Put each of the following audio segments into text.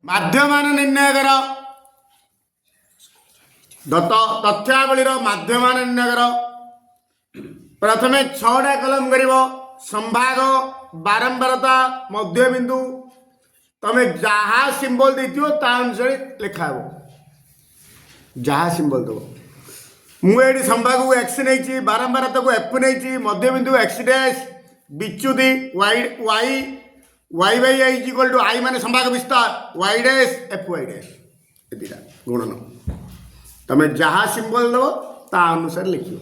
माध्यमान निर्णय कर तथ्यावलीर माध्यमान निर्णय कर। प्रथमे 6टा कलम कर संभाग बारंबारता मध्यबिंदु तमें जहाँ सिंबल देथियो ता अनुसार लिखा हो। जहाँ सिंबल दो मुझे संभाग को एक्स नहीं बारंबारता को एफ नहीं मध्यबिंदु एक्स डैश विच्युति Y Y Y by I equal to I माने संभाग विस्तार Y dash F Y dash ये गुणन तमें जहाँ सिंबल दो ता अनुसार लिखियो।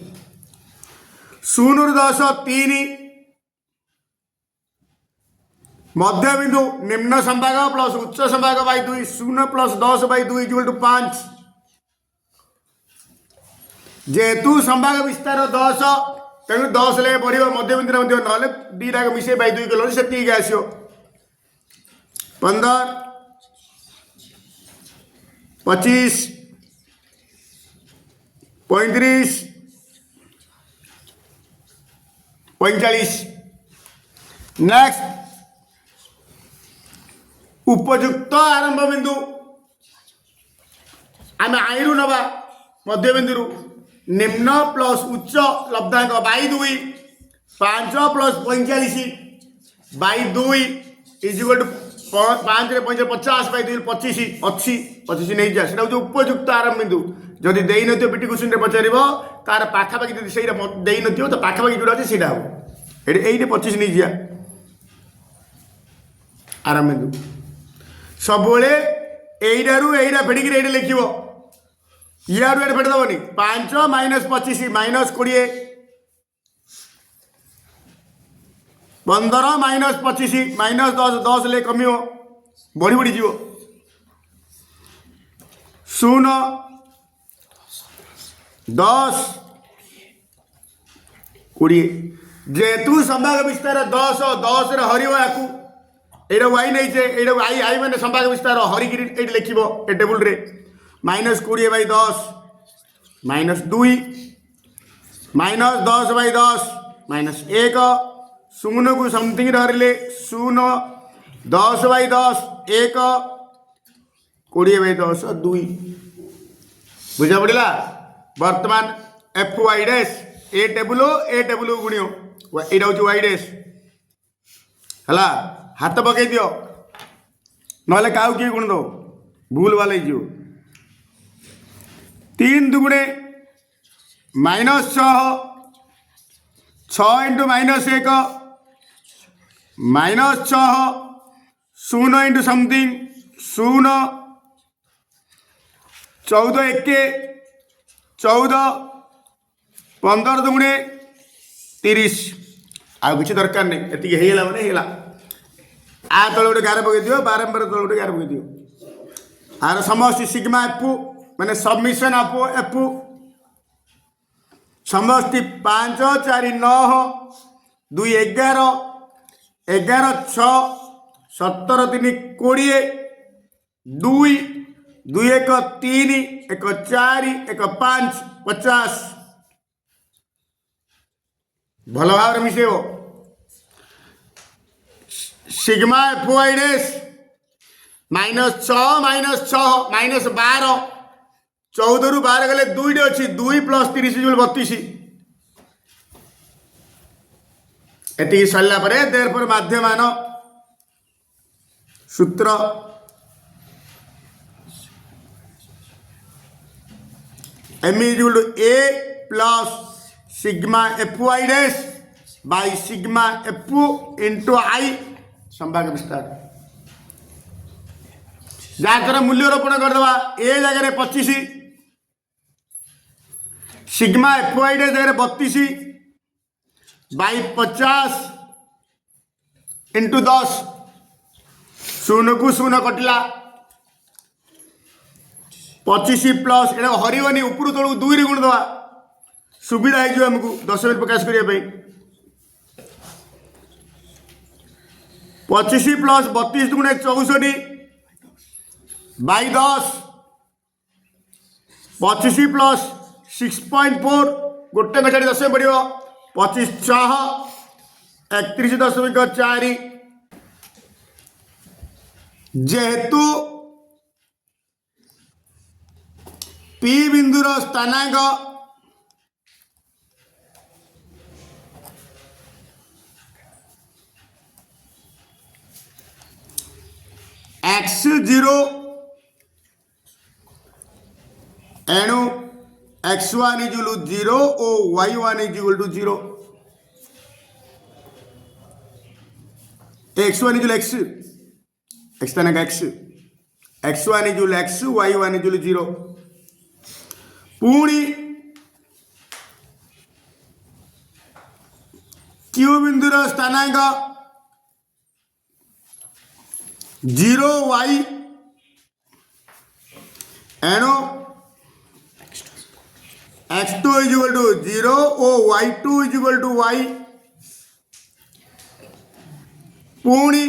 0 ରୁ 10 3 मध्यबिंदु निम्न संभाग प्लस उच्च संभाग by 2 0 plus 10 by 2 equal to 5 जेहेतु संभाग विस्तार 10 तेणु 10 ले बढ़ मध्यबिंदु ना दीटा मिसे बाई 2 कल से आसो 15 25 35 45 नेक्स्ट उपयुक्त आरंभ बिंदु आम आईरु नवा मध्यबिंदु निम्न प्लस उच्च लब्धांक by 2 5 plus 45 by 2 equal to 5 रे 50 बाई 2 25 अच्छी 25 नहीं जा सेटा उपयुक्त आरंभ बिंदु जदि देई नथियो पिटी क्वेश्चन रे पचारिबो तार पाखापाखि जदि सेटा देई नथियो तो पाखापाखि जोड़ा अछि सेटा हो एइटे 25 नहीं जा आरंभ बिंदु सबले एइटारू एइटा फेडिक एइटे लिखिबो यारू एइटे फेड दबनी 5 माइनस 25 माइनस 20 15 माइनस 25 माइनस 10 10 ले कमियो बढ़ी बढ़ी जीवो 0 10 20 जेतु संभाग विस्तार 10 10 रे हरियो याकू एटा वाई नहीं छे एटा आई आई माने संभाग विस्तार हरि गिरी एट लिखिबो ए टेबल रे minus 20 by 10 minus 2 minus 10 by 10 minus 1 0 को समथिंग धरले 0 10 बाई 10 1 20 बाई 10 2 बुझा पड़ला। वर्तमान एफ वाई डैश ए टेबुल गुणियो एटा हूँ वाई डैश है हाथ पकई दियो ना क्या किए गुण दो भूल वाले जो 3 दुगुणे minus 6 into minus 1 minus 6 0 into something 0 14 1 14 15 दुगुणे 30 आ किसी दरकार नहीं एति हेला माने हेला आ तले गोटे गार पकई दियो बारंबार तले गोटे गार पकई दियो आर समष्टि सिग्मा एफ माने सबमिशन ऑफ एफ समष्टि 5 4 9 2 11 11 6 17 3 20 2 2 1 3 1 4 1 5 50 भल भाव मिसेब sigma F Y dash minus 6 minus 12 14 रु 12 गले 2 अच्छी 2 प्लस 30 32 एति सरला परे देयरफॉर माध्यमान सूत्र m equal to a plus sigma F Y dash by sigma F into I संभाग विस्तार जहाँ मूल्यरोपण करदे ए जगह 25 सिग्मा एफ वाई डैश जगह 32 बाई 50 इंटू 10 0 को 0 कटिला 25 प्लस एटा हरबनी उपरू तलू 2 रे गुण दवा सुविधा है आमको 10 मिनट प्रकाश करने 25 प्लस 32 दुगुणे 64 बाई 10 25 प्लस 6.4 गोटे छाड़ी 10 पड़ 25 6 31.4 जेहेतु P बिंदुर स्थानांक x0 एणु x1 is equal to 0 or y1 is equal to 0. x1 is equal to x, x स्थानांक x, x1 is equal to x, y1 is equal to 0. पुणी q बिंदुर स्थानांक 0y एणु x2 is equal to 0 or y2 is equal to y. पुणी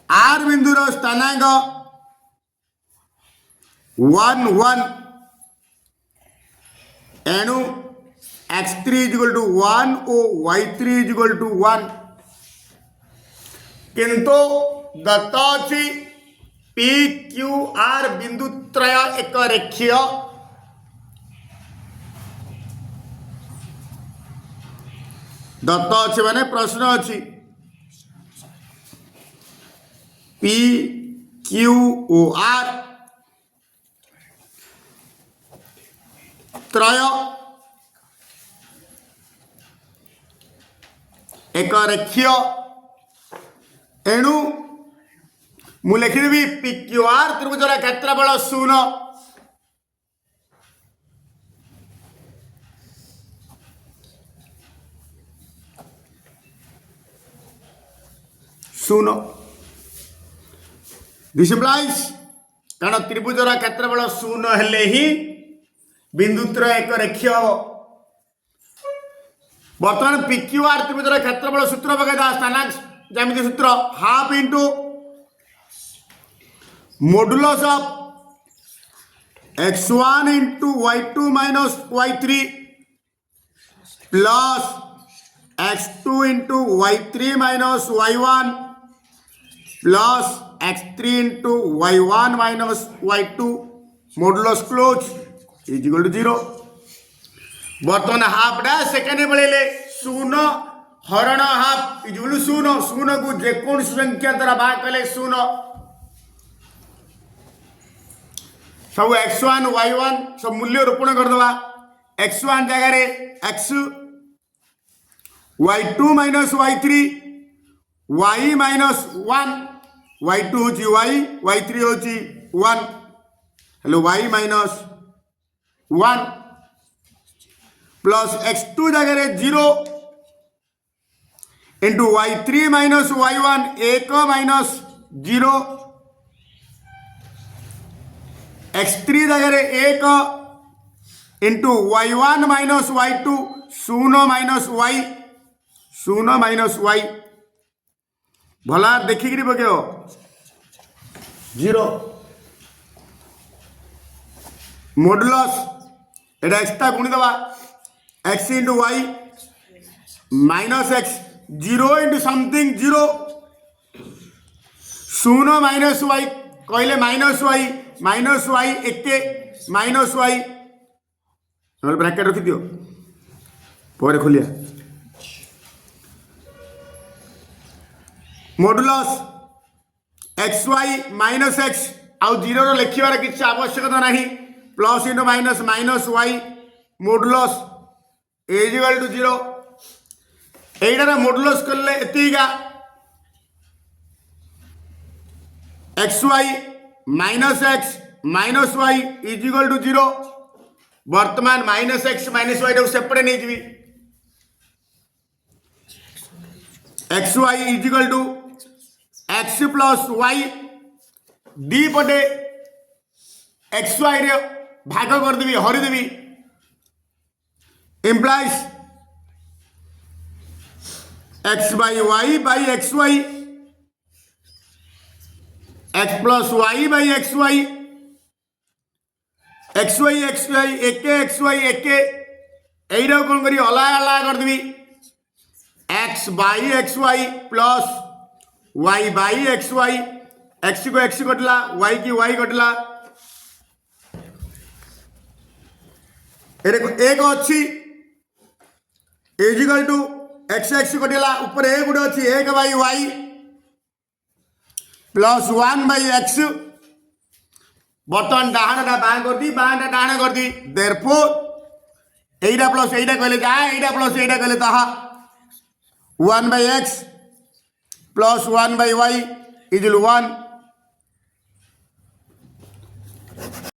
r बिंदुर स्थानांक 1 1 एणु x3 is equal to 1 or y3 is equal to 1. किंतु दत्त अछि P Q R बिंदु त्रय एक रेखीय दत्त अछि माने प्रश्न अछि पी क्यू ओ आर त्रय एक रेखीय एणु मु लिखिदेवी पी क्यू आर त्रिभुजर क्षेत्रफल 0 0. दिस इम्प्लाइज कारण त्रिभुजर क्षेत्रफल 0 हेले ही बिंदुत्र एक रेखीय हम. बर्तमान पी क्यू आर त्रिभुजर क्षेत्रफल सूत्र पकड़ा स्थानांक ज्यामिति सूत्र half into modulus of x1 into y2 minus y3 plus x2 into y3 minus y1 plus x3 into y1 minus y2 modulus close is equal to 0. बर्तमान हाफ डा सेकेंड बेले 0 हरण हाफ इज इक्वल टू 0. 0 को जेकोन संख्या द्वारा भाग कले 0 सब x1 y1 सब मूल्य रूपण कर दवा. x1 जगह रे x, y2 minus y3 y minus 1, y2 होची y, y3 होची 1. Hello y minus 1 plus x2 जगह रे 0 into y3 minus y1 1 minus 0. x3 जगह 1 into y1 minus y2 0 minus y 0 minus y भला देखिक पकेव 0 मॉडुलस एटा एक्सट्रा गुणी दवा x into y minus x 0 into something 0 0 minus y कहले minus y एके minus y bracket रखी दियो पर खोलिया मॉडुलस xy माइनस x आउ 0 लिखिबार किसी आवश्यकता नहीं. Plus into minus minus y modulus is equal to 0. एटार मॉडुलस करले एतिका xy minus x minus y is equal to 0. वर्तमान माइनस x माइनस y सेपटे नहीं जी xy is equal to x plus y दी पटे xy रे भाग करदेवी हरिदेवी implies x by y by xy x plus y by xy xy एके xy एके एटा कौन करी अलग अलग करदेवी x by xy plus y by xy x को x कटला y की y कटला एक अच्छी इजिकल टू एक्स एक्स कटिला ऊपर ए गुटे अच्छी 1 by Y plus 1 by X बर्तमान डाहाणटा बाँ कर दी बाँटा डाहाण कर दी देयरफॉर एटा प्लस एटा कहले जा एटा प्लस एटा कहले ताहा 1 by X plus 1 by Y equal 1